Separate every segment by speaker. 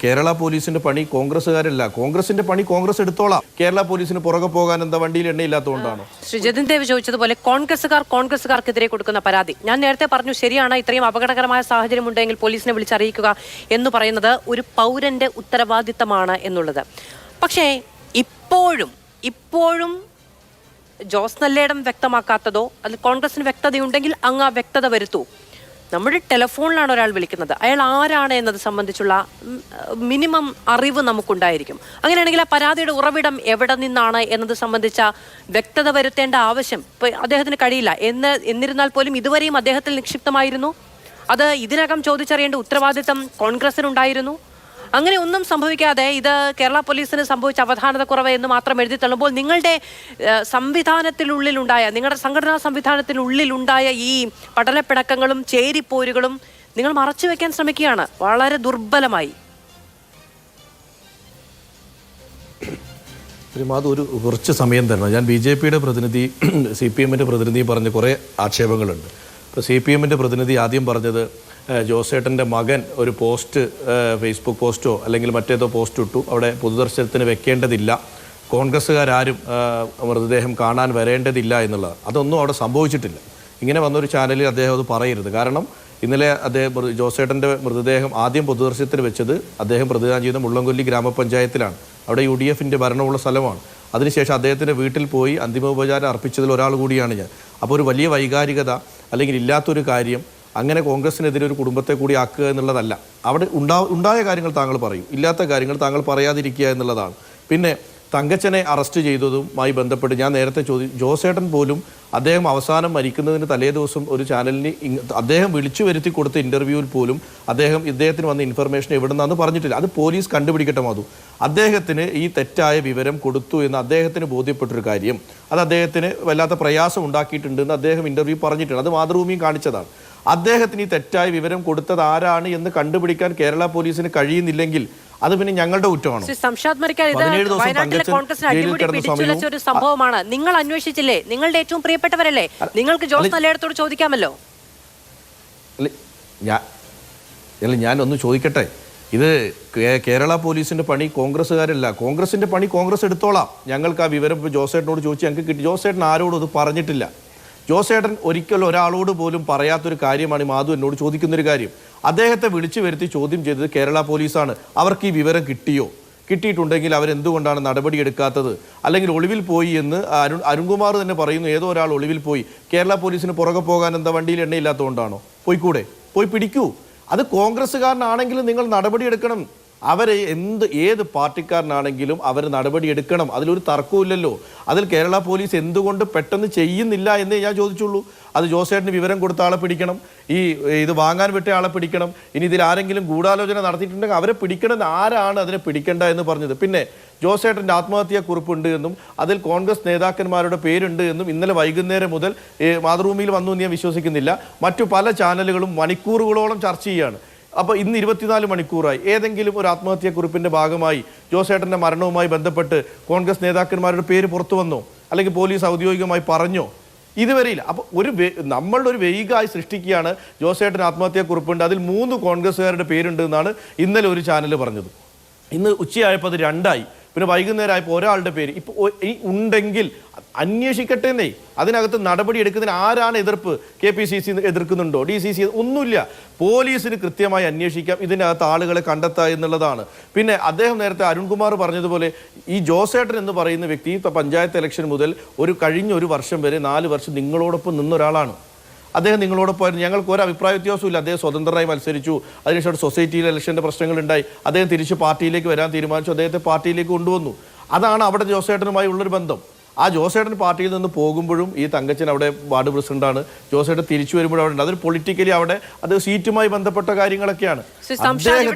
Speaker 1: കേരള പോലീസിന്റെ പണി കോൺഗ്രസ്സുകാരല്ല, കോൺഗ്രസിന്റെ പണി കോൺഗ്രസ് എടുത്തോളാം. കേരള പോലീസിന് പുറകെ പോകാൻ എന്താ വണ്ടിയിൽ എണ്ണയില്ലാത്തതുകൊണ്ടാണോ?
Speaker 2: ശ്രീ ജതിൻ ദേവ് ചോദിച്ചതുപോലെ കോൺഗ്രസ്സുകാർക്കെതിരെ കൊടുക്കുന്ന പരാതി, ഞാൻ നേരത്തെ പറഞ്ഞു ശരിയാണ്, ഇത്രയും അപകടകരമായ സാഹചര്യം ഉണ്ടെങ്കിൽ പോലീസിനെ വിളിച്ചറിയിക്കുക എന്ന് പറയുന്നത് ഒരു പൗരന്റെ ഉത്തരവാദിത്തമാണ് എന്നുള്ളത്. പക്ഷേ ഇപ്പോഴും ജോസ് നല്ലേടം വ്യക്തമാക്കാത്തതോ അതിൽ കോൺഗ്രസിന് വ്യക്തതയുണ്ടെങ്കിൽ അങ്ങ് ആ വ്യക്തത വരുത്തൂ. നമ്മുടെ ടെലിഫോണിലാണ് ഒരാൾ വിളിക്കുന്നത്, അയാൾ ആരാണ് എന്നത് സംബന്ധിച്ചുള്ള മിനിമം അറിവ് നമുക്കുണ്ടായിരിക്കും. അങ്ങനെയാണെങ്കിൽ ആ പരാതിയുടെ ഉറവിടം എവിടെ നിന്നാണ് എന്നത് സംബന്ധിച്ച വ്യക്തത വരുത്തേണ്ട ആവശ്യം അദ്ദേഹത്തിന് കഴിയില്ല. എന്നിരുന്നാൽ പോലും ഇതുവരെയും അദ്ദേഹത്തിൽ നിക്ഷിപ്തമായിരുന്നു. അത് ഇതിനകം ചോദിച്ചറിയേണ്ട ഉത്തരവാദിത്തം കോൺഗ്രസിനുണ്ടായിരുന്നു. അങ്ങനെ ഒന്നും സംഭവിക്കാതെ ഇത് കേരള പോലീസിന് സംഭവിച്ച അവധാനതക്കുറവ് എന്ന് മാത്രം എഴുതി തള്ളുമ്പോൾ നിങ്ങളുടെ നിങ്ങളുടെ സംഘടനാ സംവിധാനത്തിനുള്ളിലുണ്ടായ ഈ പടലപ്പിണക്കങ്ങളും ചേരിപ്പോരുകളും നിങ്ങൾ മറച്ചു വെക്കാൻ ശ്രമിക്കുകയാണ് വളരെ ദുർബലമായി.
Speaker 1: ഒരു കുറച്ച് സമയം തരണം. ഞാൻ ബി.ജെ.പിയുടെ പ്രതിനിധി, CPM-ൻ്റെ പ്രതിനിധി പറഞ്ഞ കുറേ ആക്ഷേപങ്ങളുണ്ട്. ഇപ്പോൾ CPM-ൻ്റെ പ്രതിനിധി ആദ്യം പറഞ്ഞത് ജോസേട്ടൻ്റെ മകൻ ഒരു പോസ്റ്റ്, ഫേസ്ബുക്ക് പോസ്റ്റോ അല്ലെങ്കിൽ മറ്റേതോ പോസ്റ്റ് ഇട്ടു, അവിടെ പൊതുദർശനത്തിന് വെക്കേണ്ടതില്ല, കോൺഗ്രസ്സുകാരും മൃതദേഹം കാണാൻ വരേണ്ടതില്ല എന്നുള്ളത്. അതൊന്നും അവിടെ സംഭവിച്ചിട്ടില്ല. ഇങ്ങനെ വന്നൊരു ചാനലിൽ അദ്ദേഹം അത് പറയരുത്. കാരണം ഇന്നലെ ജോസേട്ടൻ്റെ മൃതദേഹം ആദ്യം പൊതുദർശനത്തിന് വെച്ചത് അദ്ദേഹം പ്രതിദാനം ചെയ്ത മുള്ളംകൊല്ലി ഗ്രാമപഞ്ചായത്തിലാണ്. അവിടെ UDF-ൻ്റെ ഭരണമുള്ള സ്ഥലമാണ്. അതിനുശേഷം അദ്ദേഹത്തിൻ്റെ വീട്ടിൽ പോയി അന്തിമോപചാരം അർപ്പിച്ചതിൽ ഒരാൾ കൂടിയാണ് ഞാൻ. അപ്പോൾ ഒരു വലിയ വൈകാരികത അല്ലെങ്കിൽ ഇല്ലാത്തൊരു കാര്യം അങ്ങനെ കോൺഗ്രസിനെതിരെ ഒരു കുടുംബത്തെ കൂടി ആക്കുക എന്നുള്ളതല്ല. അവിടെ ഉണ്ടായ കാര്യങ്ങൾ താങ്കൾ പറയൂ, ഇല്ലാത്ത കാര്യങ്ങൾ താങ്കൾ പറയാതിരിക്കുക എന്നുള്ളതാണ്. പിന്നെ തങ്കച്ചനെ അറസ്റ്റ് ചെയ്തതുമായി ബന്ധപ്പെട്ട് ഞാൻ നേരത്തെ ജോസേട്ടൻ പോലും അദ്ദേഹം അവസാനം മരിക്കുന്നതിന് തലേ ദിവസം ഒരു ചാനലിന് അദ്ദേഹം വിളിച്ചു വരുത്തി കൊടുത്ത ഇൻ്റർവ്യൂവിൽ പോലും ഇദ്ദേഹത്തിന് വന്ന ഇൻഫർമേഷൻ എവിടെ നിന്നാന്ന് പറഞ്ഞിട്ടില്ല. അത് പോലീസ് കണ്ടുപിടിക്കട്ടെ. മാധു, അദ്ദേഹത്തിന് ഈ തെറ്റായ വിവരം കൊടുത്തു എന്ന് അദ്ദേഹത്തിന് ബോധ്യപ്പെട്ടൊരു കാര്യം, അത് അദ്ദേഹത്തിന് വല്ലാത്ത പ്രയാസം ഉണ്ടാക്കിയിട്ടുണ്ടെന്ന് അദ്ദേഹം ഇൻ്റർവ്യൂ പറഞ്ഞിട്ടുണ്ട്. അത് മാതൃഭൂമിയും കാണിച്ചതാണ്. അദ്ദേഹത്തിന് ഈ തെറ്റായ വിവരം കൊടുത്തത് ആരാണ് എന്ന് കണ്ടുപിടിക്കാൻ കേരള പോലീസിന് കഴിയുന്നില്ലെങ്കിൽ അത് പിന്നെ ഞങ്ങളുടെ കുറ്റമാണ്.
Speaker 2: ഒരു സംഭവമാണ്. നിങ്ങൾ അന്വേഷിച്ചില്ലേ? നിങ്ങളുടെ ഏറ്റവും പ്രിയപ്പെട്ടവരല്ലേ? നിങ്ങൾക്ക് ജോസ് നല്ലേടത്തോട് ചോദിക്കാമല്ലോ.
Speaker 1: ഞാനൊന്ന് ചോദിക്കട്ടെ, ഇത് കേരള പോലീസിന്റെ പണി കോൺഗ്രസ്സുകാരല്ല, കോൺഗ്രസിന്റെ പണി കോൺഗ്രസ് എടുത്തോളാം. ഞങ്ങൾക്ക് ആ വിവരം ജോസേട്ടനോട് ചോദിച്ച് ഞങ്ങൾക്ക് കിട്ടി. ജോസേട്ടൻ ആരോടും അത് പറഞ്ഞിട്ടില്ല. ജോസേട്ടൻ ഒരിക്കലും ഒരാളോട് പോലും പറയാത്തൊരു കാര്യമാണ് മാധു എന്നോട് ചോദിക്കുന്നൊരു കാര്യം. അദ്ദേഹത്തെ വിളിച്ചു വരുത്തി ചോദ്യം ചെയ്തത് കേരള പോലീസാണ്. അവർക്ക് ഈ വിവരം കിട്ടിയിട്ടുണ്ടെങ്കിൽ അവരെന്തുകൊണ്ടാണ് നടപടിയെടുക്കാത്തത്? അല്ലെങ്കിൽ ഒളിവിൽ പോയി എന്ന് അരുൺകുമാർ തന്നെ പറയുന്നു, ഏതോ ഒരാൾ ഒളിവിൽ പോയി. കേരള പോലീസിന് പുറകെ പോകാൻ എന്താ വണ്ടിയിൽ എണ്ണയില്ലാത്തതുകൊണ്ടാണോ? പോയിക്കൂടെ? പോയി പിടിക്കൂ. അത് കോൺഗ്രസ്സുകാരനാണെങ്കിലും നിങ്ങൾ നടപടിയെടുക്കണം. ഏത് പാർട്ടിക്കാരനാണെങ്കിലും അവർ നടപടിയെടുക്കണം. അതിലൊരു തർക്കമില്ലല്ലോ. അതിൽ കേരള പോലീസ് എന്തുകൊണ്ട് പെട്ടെന്ന് ചെയ്യുന്നില്ല എന്നേ ഞാൻ ചോദിച്ചുള്ളൂ. അത് ജോസേട്ടന് വിവരം കൊടുത്ത ആളെ പിടിക്കണം, ഇത് വാങ്ങാൻ വിട്ട ആളെ പിടിക്കണം. ഇനി ഇതിൽ ആരെങ്കിലും ഗൂഢാലോചന നടത്തിയിട്ടുണ്ടെങ്കിൽ അവരെ പിടിക്കണം. ആരാണ് അതിനെ പിടിക്കേണ്ട എന്ന് പറഞ്ഞത്? പിന്നെ ജോസേട്ടൻ്റെ ആത്മഹത്യാ കുറിപ്പുണ്ട് എന്നും അതിൽ കോൺഗ്രസ് നേതാക്കന്മാരുടെ പേരുണ്ട് എന്നും ഇന്നലെ വൈകുന്നേരം മുതൽ മാതൃഭൂമിയിൽ വന്നു എന്ന് ഞാൻ വിശ്വസിക്കുന്നില്ല. മറ്റു പല ചാനലുകളും മണിക്കൂറുകളോളം ചർച്ച ചെയ്യുകയാണ്. അപ്പോൾ ഇന്ന് 24 മണിക്കൂറായി. ഏതെങ്കിലും ഒരു ആത്മഹത്യാക്കുറിപ്പിൻ്റെ ഭാഗമായി ജോസേട്ടൻ്റെ മരണവുമായി ബന്ധപ്പെട്ട് കോൺഗ്രസ് നേതാക്കന്മാരുടെ പേര് പുറത്തു വന്നോ? അല്ലെങ്കിൽ പോലീസ് ഔദ്യോഗികമായി പറഞ്ഞോ? ഇതുവരെയില്ല. അപ്പോൾ നമ്മളുടെ ഒരു വൈകായി സൃഷ്ടിക്കുകയാണ്. ജോസേട്ടൻ ആത്മഹത്യാക്കുറിപ്പുണ്ട്, അതിൽ 3 കോൺഗ്രസ്സുകാരുടെ പേരുണ്ട് എന്നാണ് ഇന്നലെ ഒരു ചാനൽ പറഞ്ഞത്. ഇന്ന് ഉച്ചയായപ്പോൾ അത് 2ആയി. പിന്നെ വൈകുന്നേരമായപ്പോൾ ഒരാളുടെ പേര് ഇപ്പോൾ ഉണ്ടെങ്കിൽ അന്വേഷിക്കട്ടെ എന്നേ. അതിനകത്ത് നടപടി എടുക്കുന്നതിന് ആരാണ് എതിർപ്പ്? KPCC എതിർക്കുന്നുണ്ടോ? DCC? ഒന്നുമില്ല. പോലീസിന് കൃത്യമായി അന്വേഷിക്കാം, ഇതിനകത്ത് ആളുകളെ കണ്ടെത്തുക എന്നുള്ളതാണ്. പിന്നെ അദ്ദേഹം നേരത്തെ അരുൺകുമാർ പറഞ്ഞതുപോലെ ഈ ജോസേട്ടൻ എന്ന് പറയുന്ന വ്യക്തി പഞ്ചായത്ത് ഇലക്ഷൻ മുതൽ കഴിഞ്ഞ ഒരു വർഷം വരെ 4 വർഷം നിങ്ങളോടൊപ്പം നിന്നൊരാളാണ്. അദ്ദേഹം നിങ്ങളോടൊപ്പം ഞങ്ങൾക്ക് ഒരു അഭിപ്രായ വ്യത്യാസവും ഇല്ല. അദ്ദേഹം സ്വതന്ത്രമായി മത്സരിച്ചു. അതിനുശേഷം സൊസൈറ്റിയിലെ ഇലക്ഷൻ്റെ പ്രശ്നങ്ങളുണ്ടായി. അദ്ദേഹം തിരിച്ച് പാർട്ടിയിലേക്ക് വരാൻ തീരുമാനിച്ചു. അദ്ദേഹത്തെ പാർട്ടിയിലേക്ക് കൊണ്ടുവന്നു. അതാണ് അവിടെ ജോസേട്ടനുമായി ഉള്ളൊരു ബന്ധം. ആ ജോസേട്ടൻ പാർട്ടിയിൽ നിന്ന് പോകുമ്പോഴും ഈ തങ്കച്ചൻ അവിടെ വാർഡ് പ്രസിഡന്റാണ്. ജോസേട്ടൻ തിരിച്ചു വരുമ്പോഴും അവിടെ ഉണ്ട്. അതൊരു പൊളിറ്റിക്കലി അവിടെ അത് സീറ്റുമായി ബന്ധപ്പെട്ട കാര്യങ്ങളൊക്കെയാണ്.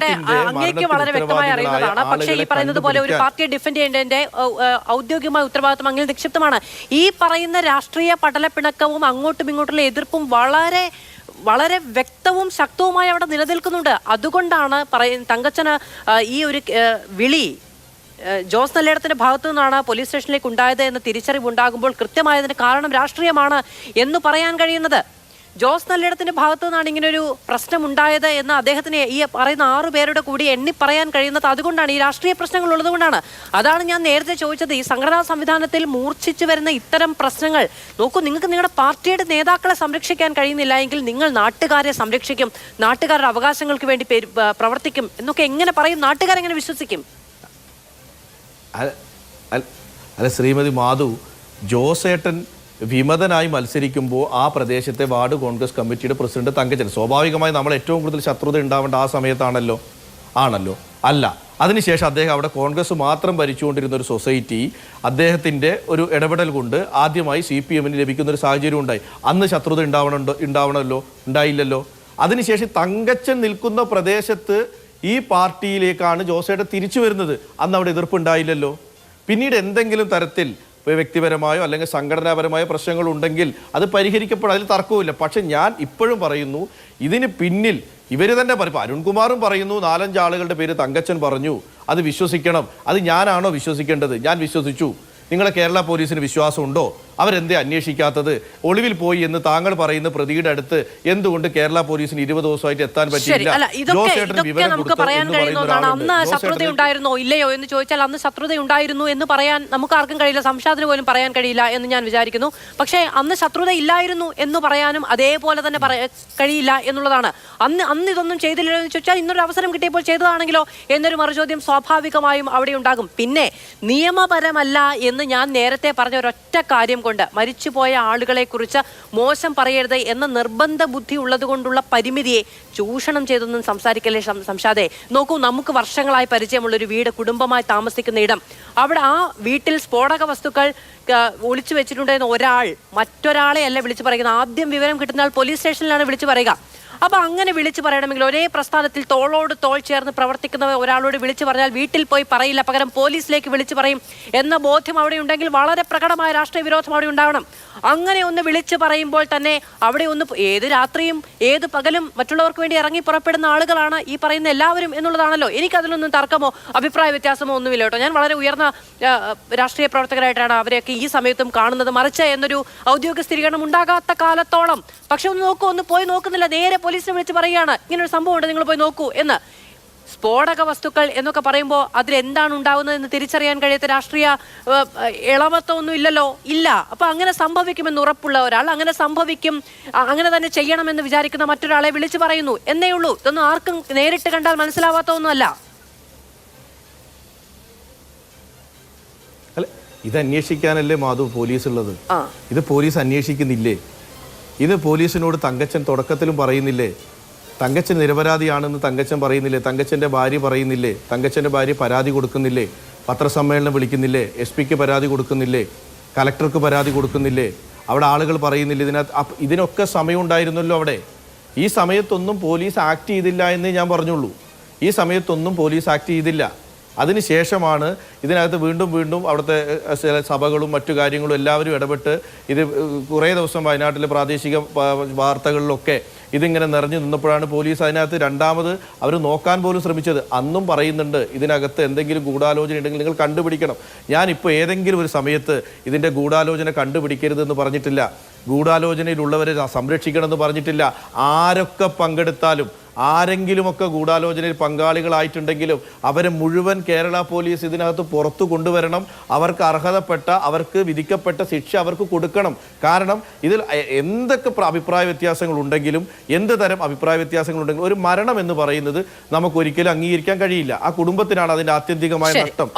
Speaker 2: വളരെ വ്യക്തമായി അറിയുന്നതാണ്. പക്ഷേ ഈ പറയുന്നത് പോലെ ഒരു പാർട്ടിയെ ഡിഫെൻഡ് ചെയ്യേണ്ടതിന്റെ ഔദ്യോഗികമായ ഉത്തരവാദിത്വം അങ്ങനെ നിക്ഷിപ്തമാണ്. ഈ പറയുന്ന രാഷ്ട്രീയ പടലപ്പിണക്കവും അങ്ങോട്ടും ഇങ്ങോട്ടുള്ള എതിർപ്പും വളരെ വ്യക്തവും ശക്തവുമായി അവിടെ നിലനിൽക്കുന്നുണ്ട്. അതുകൊണ്ടാണ് തങ്കച്ചന് ഈ ഒരു വിളി ജോസ് നല്ലേടത്തിന്റെ ഭാഗത്തു നിന്നാണ് പോലീസ് സ്റ്റേഷനിലേക്ക് ഉണ്ടായത് എന്ന തിരിച്ചറിവുണ്ടാകുമ്പോൾ കൃത്യമായതിന് കാരണം രാഷ്ട്രീയമാണ് എന്ന് പറയാൻ കഴിയുന്നത്. ജോസ് നല്ലേടത്തിന്റെ ഭാഗത്തു നിന്നാണ് ഇങ്ങനെ ഒരു പ്രശ്നം ഉണ്ടായത് എന്ന് അദ്ദേഹത്തിന് ഈ പറയുന്ന 6 പേരുടെ കൂടി എണ്ണി പറയാൻ കഴിയുന്നത് അതുകൊണ്ടാണ്, ഈ രാഷ്ട്രീയ പ്രശ്നങ്ങൾ ഉള്ളതുകൊണ്ടാണ്. അതാണ് ഞാൻ നേരത്തെ ചോദിച്ചത്. ഈ സംഘടനാ സംവിധാനത്തിൽ മൂർച്ഛിച്ചു വരുന്ന ഇത്തരം പ്രശ്നങ്ങൾ നോക്കൂ, നിങ്ങൾക്ക് നിങ്ങളുടെ പാർട്ടിയുടെ നേതാക്കളെ സംരക്ഷിക്കാൻ കഴിയുന്നില്ല എങ്കിൽ നിങ്ങൾ നാട്ടുകാരെ സംരക്ഷിക്കും, നാട്ടുകാരുടെ അവകാശങ്ങൾക്ക് വേണ്ടി പ്രവർത്തിക്കും എന്നൊക്കെ എങ്ങനെ പറയും? നാട്ടുകാരെങ്ങനെ വിശ്വസിക്കും?
Speaker 1: അല്ല ശ്രീമതി മാധു, ജോസേട്ടൻ വിമതനായി മത്സരിക്കുമ്പോൾ ആ പ്രദേശത്തെ വാർഡ് കോൺഗ്രസ് കമ്മിറ്റിയുടെ പ്രസിഡന്റ് തങ്കച്ചൻ, സ്വാഭാവികമായി നമ്മൾ ഏറ്റവും കൂടുതൽ ശത്രുത ഉണ്ടാവേണ്ട ആ സമയത്താണല്ലോ, ആണല്ലോ അല്ല. അതിനുശേഷം അദ്ദേഹം അവിടെ കോൺഗ്രസ് മാത്രം ഭരിച്ചുകൊണ്ടിരുന്ന ഒരു സൊസൈറ്റി അദ്ദേഹത്തിൻ്റെ ഒരു ഇടപെടൽ കൊണ്ട് ആദ്യമായി CPM ലഭിക്കുന്ന ഒരു സാഹചര്യം ഉണ്ടായി. അന്ന് ശത്രുത ഉണ്ടാവണമല്ലോ, ഉണ്ടായില്ലല്ലോ. അതിനുശേഷം തങ്കച്ചൻ നിൽക്കുന്ന പ്രദേശത്ത് ഈ പാർട്ടിയിലേക്കാണ് ജോസേട്ടൻ തിരിച്ചു വരുന്നത്. അന്ന് അവിടെ എതിർപ്പുണ്ടായില്ലല്ലോ. പിന്നീട് എന്തെങ്കിലും തരത്തിൽ വ്യക്തിപരമായോ അല്ലെങ്കിൽ സംഘടനാപരമായോ പ്രശ്നങ്ങൾ ഉണ്ടെങ്കിൽ അത് പരിഹരിക്കപ്പെടും, അതിൽ തർക്കവുമില്ല. പക്ഷെ ഞാൻ ഇപ്പോഴും പറയുന്നു, ഇതിന് പിന്നിൽ ഇവർ തന്നെ പറയും. അരുൺകുമാറും പറയുന്നു, 4-5 ആളുകളുടെ പേര് തങ്കച്ചൻ പറഞ്ഞു, അത് വിശ്വസിക്കണം. അത് ഞാനാണോ വിശ്വസിക്കേണ്ടത്? ഞാൻ വിശ്വസിച്ചു. നിങ്ങളെ കേരള പോലീസിന് വിശ്വാസമുണ്ടോ? അവരെന്തേ അന്വേഷിക്കാത്തത്? ഒളിവിൽ പോയി എന്ന് താങ്കൾ പറയുന്ന പ്രതിയുടെ അടുത്ത് എന്തുകൊണ്ട് കേരള പോലീസിന് 20 ദിവസമായിട്ട് എത്താൻ പറ്റിയില്ല?
Speaker 2: നമുക്ക് പറയാൻ കഴിയുന്നതാണ്. അന്ന് ശത്രുത ഉണ്ടായിരുന്നോ ഇല്ലയോ എന്ന് ചോദിച്ചാൽ അന്ന് ശത്രുത ഉണ്ടായിരുന്നു എന്ന് പറയാൻ നമുക്ക് ആർക്കും കഴിയില്ല, സംശാദിന് പോലും പറയാൻ കഴിയില്ല എന്ന് ഞാൻ വിചാരിക്കുന്നു. പക്ഷേ അന്ന് ശത്രുത ഇല്ലായിരുന്നു എന്ന് പറയാനും അതേപോലെ തന്നെ കഴിയില്ല എന്നുള്ളതാണ്. അന്ന് ഇതൊന്നും ചെയ്തില്ലല്ലോ എന്ന് ചോദിച്ചാൽ ഇന്നൊരു അവസരം കിട്ടിയപ്പോൾ ചെയ്തതാണെങ്കിലോ എന്നൊരു മറുചോദ്യം സ്വാഭാവികമായും അവിടെ ഉണ്ടാകും. പിന്നെ നിയമപരമല്ല എന്ന് ഞാൻ നേരത്തെ പറഞ്ഞ ഒരൊറ്റ കാര്യം കൊണ്ട്, മരിച്ചുപോയ ആളുകളെ കുറിച്ച് മോശം പറയരുത് എന്ന നിർബന്ധ ബുദ്ധി ഉള്ളത് കൊണ്ടുള്ള പരിമിതിയെ ചൂഷണം ചെയ്തൊന്നും സംസാരിക്കല്ലേ സംശാദേ. നോക്കൂ, നമുക്ക് വർഷങ്ങളായി പരിചയമുള്ളൊരു വീട്, കുടുംബമായി താമസിക്കുന്ന ഇടം, അവിടെ ആ വീട്ടിൽ സ്ഫോടക വസ്തുക്കൾ ഒളിച്ചു വെച്ചിട്ടുണ്ടെന്ന് ഒരാൾ മറ്റൊരാളെ അല്ല വിളിച്ചു പറയുന്നത്. ആദ്യം വിവരം കിട്ടുന്ന ആൾ പോലീസ് സ്റ്റേഷനിലാണ് വിളിച്ചു പറയുക. അപ്പൊ അങ്ങനെ വിളിച്ചു പറയണമെങ്കിൽ ഒരേ പ്രസ്ഥാനത്തിൽ തോളോട് തോൾ ചേർന്ന് പ്രവർത്തിക്കുന്ന ഒരാളോട് വിളിച്ചു പറഞ്ഞാൽ വീട്ടിൽ പോയി പറയില്ല, പകരം പോലീസിലേക്ക് വിളിച്ചു പറയും എന്ന ബോധ്യം അവിടെ ഉണ്ടെങ്കിൽ വളരെ പ്രകടമായ രാഷ്ട്രീയ വിരോധം അവിടെ ഉണ്ടാവണം. അങ്ങനെ ഒന്ന് വിളിച്ചു പറയുമ്പോൾ തന്നെ അവിടെ ഒന്ന് ഏത് രാത്രിയും ഏത് പകലും മറ്റുള്ളവർക്ക് വേണ്ടി ഇറങ്ങി പുറപ്പെടുന്ന ആളുകളാണ് ഈ പറയുന്ന എല്ലാവരും എന്നുള്ളതാണല്ലോ. എനിക്കതിലൊന്നും തർക്കമോ അഭിപ്രായ വ്യത്യാസമോ ഒന്നുമില്ല കേട്ടോ. ഞാൻ വളരെ ഉയർന്ന രാഷ്ട്രീയ പ്രവർത്തകരായിട്ടാണ് അവരെയൊക്കെ ഈ സമയത്തും കാണുന്നത്. മറിച്ച് എന്നൊരു ഔദ്യോഗിക സ്ഥിരീകരണം ഉണ്ടാകാത്ത കാലത്തോളം പക്ഷെ ഒന്ന് നോക്കൂ, ഒന്ന് പോയി നോക്കുന്നില്ല, നേരെ പോലീസിനെ വിളിച്ച് പറയുകയാണ് ഇങ്ങനൊരു സംഭവം ഉണ്ട്, നിങ്ങൾ പോയി നോക്കൂ എന്ന്. സ്ഫോടക വസ്തുക്കൾ എന്നൊക്കെ പറയുമ്പോൾ അതിലെന്താണ് ഉണ്ടാവുന്നതെന്ന് തിരിച്ചറിയാൻ കഴിയാത്ത രാഷ്ട്രീയ ഇളവത്വമൊന്നും ഇല്ലല്ലോ, ഇല്ല. അപ്പൊ അങ്ങനെ സംഭവിക്കുമെന്ന് ഉറപ്പുള്ള ഒരാൾ അങ്ങനെ സംഭവിക്കും, അങ്ങനെ തന്നെ ചെയ്യണമെന്ന് വിചാരിക്കുന്ന മറ്റൊരാളെ വിളിച്ചു പറയുന്നു എന്നേ ഉള്ളൂ. ഇതൊന്നും ആർക്കും നേരിട്ട് കണ്ടാൽ മനസ്സിലാവാത്ത ഒന്നുമല്ല.
Speaker 1: ഇത് അന്വേഷിക്കാനല്ലേ മാധു പോലീസ് ഉള്ളത്? ഇത് പോലീസ് അന്വേഷിക്കുന്നില്ലേ? ഇത് പോലീസിനോട് തങ്കച്ചൻ തുടക്കത്തിലും പറയുന്നില്ലേ? തങ്കച്ചൻ നിരപരാധിയാണെന്ന് തങ്കച്ചൻ പറയുന്നില്ലേ? തങ്കച്ചൻ്റെ ഭാര്യ പറയുന്നില്ലേ? തങ്കച്ചൻ്റെ ഭാര്യ പരാതി കൊടുക്കുന്നില്ലേ? പത്രസമ്മേളനം വിളിക്കുന്നില്ലേ? SP പരാതി കൊടുക്കുന്നില്ലേ? കലക്ടർക്ക് പരാതി കൊടുക്കുന്നില്ലേ? അവിടെ ആളുകൾ പറയുന്നില്ല ഇതിനൊക്കെ സമയം ഉണ്ടായിരുന്നല്ലോ അവിടെ. ഈ സമയത്തൊന്നും പോലീസ് ആക്ട് ചെയ്തില്ല എന്നേ ഞാൻ പറഞ്ഞുള്ളൂ. ഈ സമയത്തൊന്നും പോലീസ് ആക്ട് ചെയ്തില്ല. അതിനുശേഷമാണ് ഇതിനകത്ത് വീണ്ടും അവിടുത്തെ സഭകളും മറ്റു കാര്യങ്ങളും എല്ലാവരും ഇടപെട്ട് ഇത് കുറേ ദിവസം വയനാട്ടിലെ പ്രാദേശിക വാർത്തകളിലൊക്കെ ഇതിങ്ങനെ നിറഞ്ഞു നിന്നപ്പോഴാണ് പോലീസ് അതിനകത്ത് രണ്ടാമത് അവർ നോക്കാൻ പോലും ശ്രമിച്ചത്. അന്നും പറയുന്നുണ്ട് ഇതിനകത്ത് എന്തെങ്കിലും ഗൂഢാലോചന ഉണ്ടെങ്കിൽ നിങ്ങൾ കണ്ടുപിടിക്കണം. ഞാനിപ്പോൾ ഏതെങ്കിലും ഒരു സമയത്ത് ഇതിൻ്റെ ഗൂഢാലോചന കണ്ടുപിടിക്കരുതെന്ന് പറഞ്ഞിട്ടില്ല, ഗൂഢാലോചനയിലുള്ളവരെ സംരക്ഷിക്കണമെന്ന് പറഞ്ഞിട്ടില്ല. ആരൊക്കെ പങ്കെടുത്താലും ആരെങ്കിലുമൊക്കെ ഗൂഢാലോചനയിൽ പങ്കാളികളായിട്ടുണ്ടെങ്കിലും അവരെ മുഴുവൻ കേരള പോലീസ് ഇതിനകത്ത് പുറത്തു കൊണ്ടുവരണം. അവർക്ക് അർഹതപ്പെട്ട, അവർക്ക് വിധിക്കപ്പെട്ട ശിക്ഷ അവർക്ക് കൊടുക്കണം. കാരണം ഇതിൽ എന്തൊക്കെ അഭിപ്രായ വ്യത്യാസങ്ങൾ ഉണ്ടെങ്കിലും, എന്ത് തരം അഭിപ്രായ വ്യത്യാസങ്ങൾ ഉണ്ടെങ്കിലും ഒരു മരണം എന്ന് പറയുന്നത് നമുക്കൊരിക്കലും അംഗീകരിക്കാൻ കഴിയില്ല. ആ കുടുംബത്തിനാണ് അതിൻ്റെ ആത്യന്തികമായ നഷ്ടം.